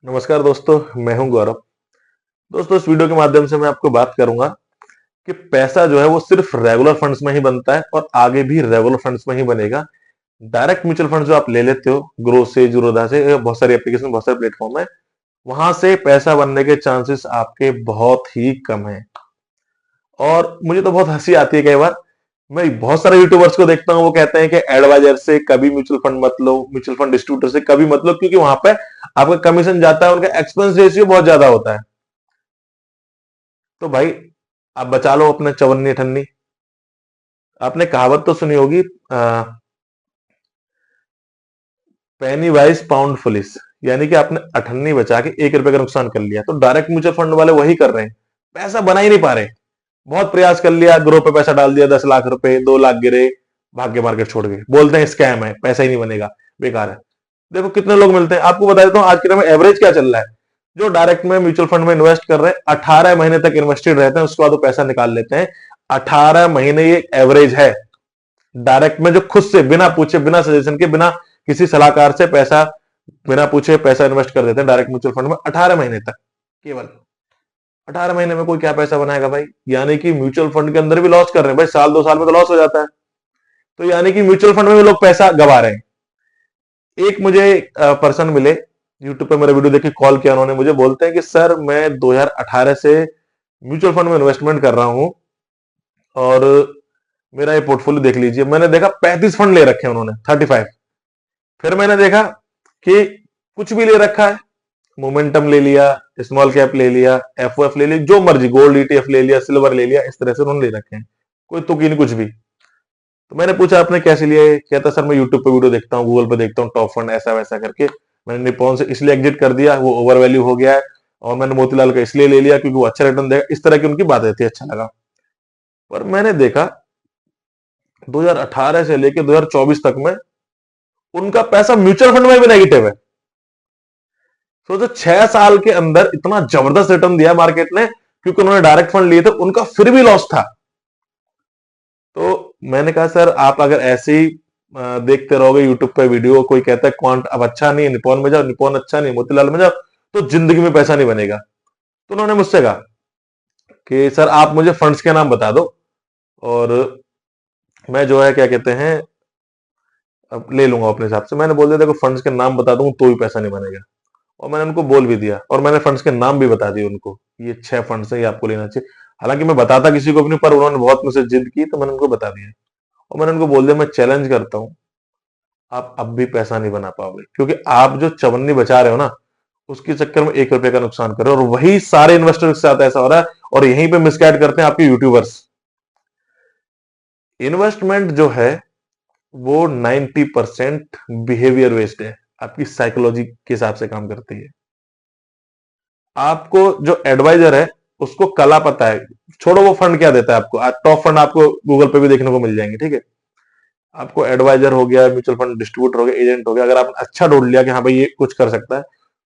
नमस्कार दोस्तों, मैं हूं गौरव। दोस्तों, इस वीडियो के माध्यम से मैं आपको बात करूंगा कि पैसा जो है वो सिर्फ रेगुलर फंड्स में ही बनता है और आगे भी रेगुलर फंड्स में ही बनेगा। डायरेक्ट म्यूचुअल फंड जो आप ले लेते हो ग्रो से, जीरोधा से, बहुत सारी एप्लीकेशन, बहुत सारे प्लेटफॉर्म है, वहां से पैसा बनने के चांसेस आपके बहुत ही कम है। और मुझे तो बहुत हंसी आती है कई बार। मैं बहुत सारे यूट्यूबर्स को देखता हूँ, वो कहते हैं कि एडवाइजर से कभी म्यूचुअल फंड मत लो, म्यूचुअल फंड डिस्ट्रीब्यूटर से कभी मत लो, क्योंकि वहां पे आपका कमीशन जाता है, उनका एक्सपेंस रेशियो बहुत ज्यादा होता है। तो भाई, आप बचा लो अपने चवन्नी अठन्नी। आपने कहावत तो सुनी होगी, पेनी वाइज पाउंड फुलिस, यानी कि आपने अठन्नी बचा के 1 रुपए का नुकसान कर लिया। तो डायरेक्ट म्यूचुअल फंड वाले वही कर रहे हैं, पैसा बना ही नहीं पा रहे। बहुत प्रयास कर लिया, ग्रो पे पैसा डाल दिया, 10 लाख रुपए, 2 लाख गिरे, भाग्य मार्केट छोड़ गए, बोलते हैं स्कैम है, पैसा ही नहीं बनेगा, बेकार है। देखो कितने लोग मिलते हैं, आपको बता देता हूँ आज के टाइम में एवरेज क्या चल रहा है। जो डायरेक्ट में म्यूचुअल फंड में इन्वेस्ट कर रहे हैं, 18 महीने तक इन्वेस्टेड रहते हैं, उसके बाद वो पैसा निकाल लेते हैं। 18 महीने ये एवरेज है। डायरेक्ट में जो खुद से बिना पूछे, बिना सजेशन के, बिना किसी सलाहकार से पैसा, बिना पूछे पैसा इन्वेस्ट कर देते हैं डायरेक्ट म्यूचुअल फंड में 18 महीने तक। केवल 18 महीने में कोई क्या पैसा बनाएगा भाई? यानी कि म्यूचुअल फंड के अंदर भी लॉस कर रहे हैं भाई, साल 2 साल में तो लॉस हो जाता है। तो यानी कि म्यूचुअल फंड में भी लोग पैसा गवा रहे हैं। एक मुझे पर्सन मिले, यूट्यूब पे मेरा वीडियो देख के कॉल किया उन्होंने, मुझे बोलते हैं कि सर मैं 2018 से म्यूचुअल फंड में इन्वेस्टमेंट कर रहा हूं और मेरा ये पोर्टफोलियो देख लीजिए। मैंने देखा 35 फंड ले रखे हैं उन्होंने, 35। फिर मैंने देखा कि कुछ भी ले रखा है, मोमेंटम ले लिया, स्मॉल कैप ले लिया, एफ ले लिया, जो मर्जी, गोल्ड ईटीएफ ले लिया, सिल्वर ले लिया, इस तरह से उन्होंने ले रखे हैं, कोई तुकी नहीं कुछ भी। तो मैंने पूछा आपने कैसे लिया? कहता सर मैं यूट्यूब पे वीडियो देखता हूँ, गूगल पे देखता हूँ, टॉप फंड ऐसा वैसा करके मैंने निपॉन से इसलिए एग्जिट कर दिया, वो ओवर वैल्यू हो गया है। और मैंने मोतीलाल का इसलिए ले लिया क्योंकि वो अच्छा रिटर्न देगा। इस तरह की उनकी बातें थी, अच्छा लगा। पर मैंने देखा 2018 से लेकर 2024 तक में उनका पैसा म्यूचुअल फंड में भी नेगेटिव है। सोचो, 6 साल के अंदर इतना जबरदस्त रिटर्न दिया मार्केट ने, क्योंकि उन्होंने डायरेक्ट फंड लिए थे, उनका फिर भी लॉस था। तो मैंने कहा सर आप अगर ऐसे ही देखते रहोगे यूट्यूब पे वीडियो, कोई कहता है क्वांट अब अच्छा नहीं है, निपॉन में जाओ, निपॉन अच्छा नहीं, मोतीलाल में जाओ, तो जिंदगी में पैसा नहीं बनेगा। तो उन्होंने मुझसे कहा कि सर आप मुझे फंड्स के नाम बता दो और मैं जो है क्या कहते हैं, अब ले लूंगा अपने हिसाब से। मैंने बोल दिया देखो फंड्स के नाम बता दूंगा तो भी पैसा नहीं बनेगा। और मैंने उनको बोल भी दिया, और मैंने फंड्स के नाम भी बता दिए उनको, ये 6 फंड्स है, ये आपको लेना चाहिए। हालांकि मैं बताता किसी को भी नहीं, पर उन्होंने बहुत मुझसे जिद की तो मैंने उनको बता दिया। और मैंने उनको बोल दिया मैं चैलेंज करता हूं, आप अब भी पैसा नहीं बना पाओगे, क्योंकि आप जो चवन्नी बचा रहे हो ना, उसके चक्कर में 1 रुपए का नुकसान कर रहे हो। और वही सारे इन्वेस्टर के साथ ऐसा हो रहा है, और यहीं पे मिसगाइड करते हैं आपके यूट्यूबर्स। इन्वेस्टमेंट जो है वो 90% बिहेवियर बेस्ड है, आपकी साइकोलॉजी के हिसाब से काम करती है। आपको जो एडवाइजर है उसको कला पता है, छोड़ो वो फंड क्या देता है आपको, आज टॉप फंड आपको गूगल पे भी देखने को मिल जाएंगे, ठीक है। आपको एडवाइजर हो गया, म्यूचुअल फंड डिस्ट्रीब्यूटर हो गया, एजेंट हो गया, अगर आपने अच्छा ढूंढ लिया कि हाँ भाई ये कुछ कर सकता है,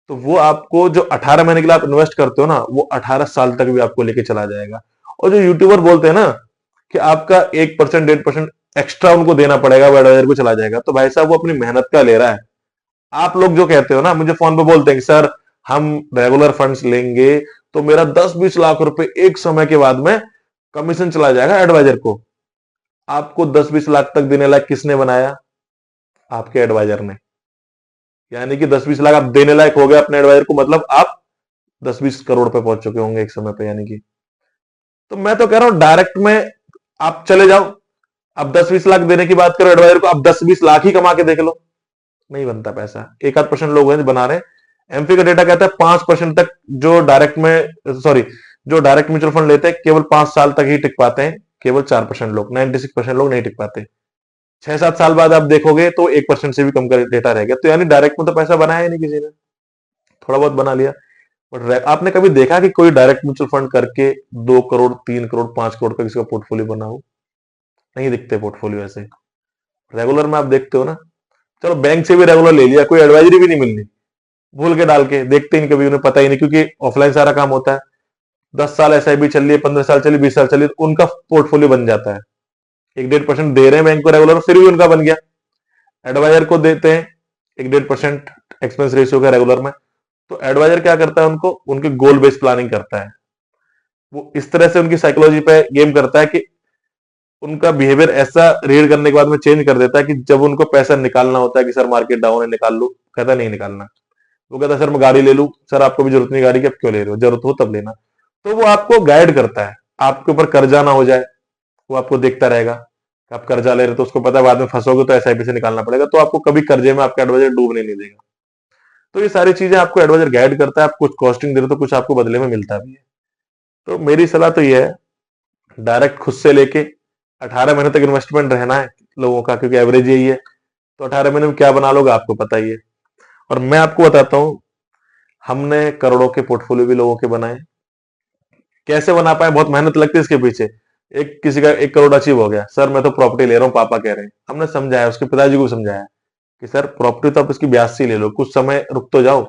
तो वो आपको जो 18 महीने के लिए आप इन्वेस्ट करते हो ना, वो 18 साल तक भी आपको लेके चला जाएगा। और जो यूट्यूबर बोलते हैं ना कि आपका 1%, 1.5% एक्स्ट्रा उनको देना पड़ेगा, वो एडवाइजर को चला जाएगा, तो भाई साहब वो अपनी मेहनत का ले रहा है। आप लोग जो कहते हो ना, मुझे फोन पे बोलते हैं कि सर हम रेगुलर फंड्स लेंगे तो मेरा 10-20 लाख रुपए एक समय के बाद में कमीशन चला जाएगा एडवाइजर को। आपको 10-20 लाख तक देने लायक किसने बनाया? आपके एडवाइजर ने। यानी कि 10-20 लाख आप देने लायक हो गए अपने एडवाइजर को, मतलब आप 10-20 करोड़ पे पहुंच चुके होंगे एक समय पे, यानी कि। तो मैं तो कह रहा हूं डायरेक्ट में आप चले जाओ। अब 10-20 लाख देने की बात करो एडवाइजर को, आप 10-20 लाख ही कमा के देख लो, नहीं बनता पैसा। 1-8% लोग हैं जो बना रहे हैं। एमपी का डेटा कहता है 5% तक जो डायरेक्ट में, सॉरी, जो डायरेक्ट म्यूचुअल फंड लेते हैं केवल 5 साल तक ही टिक पाते हैं। केवल 4% लोग, 96% लोग नहीं टिक पाते। 6-7 साल बाद आप देखोगे तो 1% से भी कम का डेटा रह गया। तो यानी डायरेक्ट में तो पैसा बनाया ही नहीं किसी ने, थोड़ा बहुत बना लिया। बट आपने कभी देखा कि कोई डायरेक्ट म्यूचुअल फंड करके 2 करोड़, 3 करोड़, 5 करोड़ का किसी का पोर्टफोलियो बना हो? नहीं दिखते पोर्टफोलियो ऐसे। रेगुलर में आप देखते हो ना, चलो बैंक से भी रेगुलर ले लिया, कोई एडवाइजरी भी नहीं मिलनी, भूल के डाल के देखते ही नहीं, कभी उन्हें पता ही नहीं, क्योंकि ऑफलाइन सारा काम होता है। 10 साल एसआईबी चल रही है, 15 साल चली, 20 साल चली, तो उनका पोर्टफोलियो बन जाता है। 1-1.5% दे रहे हैं बैंक को रेगुलर, फिर भी उनका बन गया। एडवाइजर को देते हैं 1-1.5% एक्सपेंस रेशियो का रेगुलर में, तो एडवाइजर क्या करता है, उनको उनके गोल बेस्ड प्लानिंग करता है। वो इस तरह से उनकी साइकोलॉजी पे गेम करता है कि उनका बिहेवियर ऐसा रीड करने के बाद में चेंज कर देता है कि जब उनको पैसा निकालना होता है कि सर मार्केट डाउन है निकाल लो, कहता नहीं निकालना। वो कहता है सर मैं गाड़ी ले लूं, सर आपको भी जरूरत नहीं गाड़ी की, अब क्यों ले रहे हो, जरूरत हो तब लेना। तो वो आपको गाइड करता है, आपके ऊपर कर्जा ना हो जाए, वो आपको देखता रहेगा कि आप कर्जा ले रहे तो उसको पता है बाद में फंसोगे तो एसआईपी से निकालना पड़ेगा, तो आपको कभी कर्जे में आपका एडवाइजर डूबने नहीं देगा। तो ये सारी चीजें आपको एडवाइजर गाइड करता है, आप कुछ कॉस्टिंग दे रहे हो तो कुछ आपको बदले में मिलता भी है। तो मेरी सलाह तो ये है, डायरेक्ट खुद से लेके 18 महीने तक इन्वेस्टमेंट रहना है लोगों का, क्योंकि एवरेज यही है। तो 18 महीने में क्या बना लोगे आपको पता ही है। और मैं आपको बताता हूं, हमने करोड़ों के पोर्टफोलियो भी लोगों के बनाए। कैसे बना पाए, बहुत मेहनत लगती है इसके पीछे। एक किसी का 1 करोड़ अचीव हो गया, सर मैं तो प्रॉपर्टी ले रहा हूँ, पापा कह रहे हैं। हमने समझाया, उसके पिताजी को समझाया कि सर प्रॉपर्टी तो आप इसकी ब्याज से ही ले लो, कुछ समय रुक तो जाओ,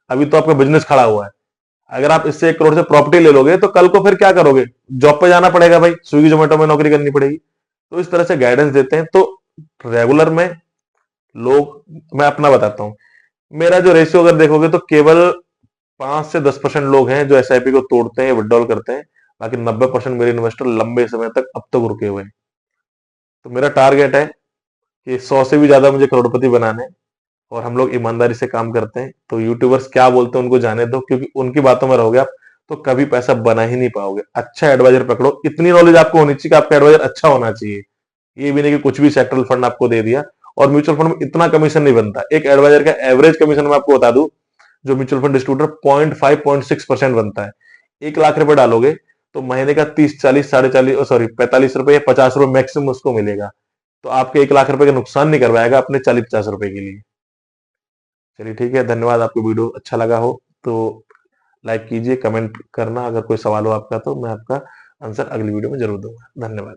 अभी तो आपका बिजनेस खड़ा हुआ है। अगर आप इससे 1 करोड़ से प्रॉपर्टी ले लोगे तो कल को फिर क्या करोगे, जॉब पे जाना पड़ेगा भाई, स्विगी जोमेटो में नौकरी करनी पड़ेगी। तो इस तरह से गाइडेंस देते हैं। तो रेगुलर में लोग, मैं अपना बताता हूँ, मेरा जो रेशियो अगर देखोगे तो केवल 5 से 10% लोग हैं जो एसआईपी को तोड़ते हैं, विड्रॉल करते हैं। बाकी 90% मेरे इन्वेस्टर लंबे समय तक अब तक रुके हुए हैं। तो मेरा टारगेट है कि 100 से भी ज्यादा मुझे करोड़पति बनाने हैं, और हम लोग ईमानदारी से काम करते हैं। तो यूट्यूबर्स क्या बोलते हैं उनको जाने दो, क्योंकि उनकी बातों में रहोगे आप तो कभी पैसा बना ही नहीं पाओगे। अच्छा एडवाइजर पकड़ो, इतनी नॉलेज आपको होनी चाहिए कि आपका एडवाइजर अच्छा होना चाहिए। ये भी नहीं कि कुछ भी सेक्टरल फंड आपको दे दिया। और म्यूचुअल फंड में इतना कमीशन नहीं बनता। एक एडवाइजर का एवरेज कमीशन मैं आपको बता दूं, जो म्यूचुअल फंड डिस्ट्रीब्यूटर 0.5-0.6% बनता है। 1 लाख रुपए डालोगे तो महीने का 30-40, 40.5, सॉरी 45 रुपए या 50 रुपए मैक्सिमम उसको मिलेगा। तो आपके 1 लाख रुपए का नुकसान नहीं करवाएगा अपने 40-50 रुपए के लिए। चलिए ठीक है, धन्यवाद। आपको वीडियो अच्छा लगा हो तो लाइक कीजिए, कमेंट करना, अगर कोई सवाल हो आपका तो मैं आपका आंसर अगली वीडियो में जरूर दूंगा। धन्यवाद।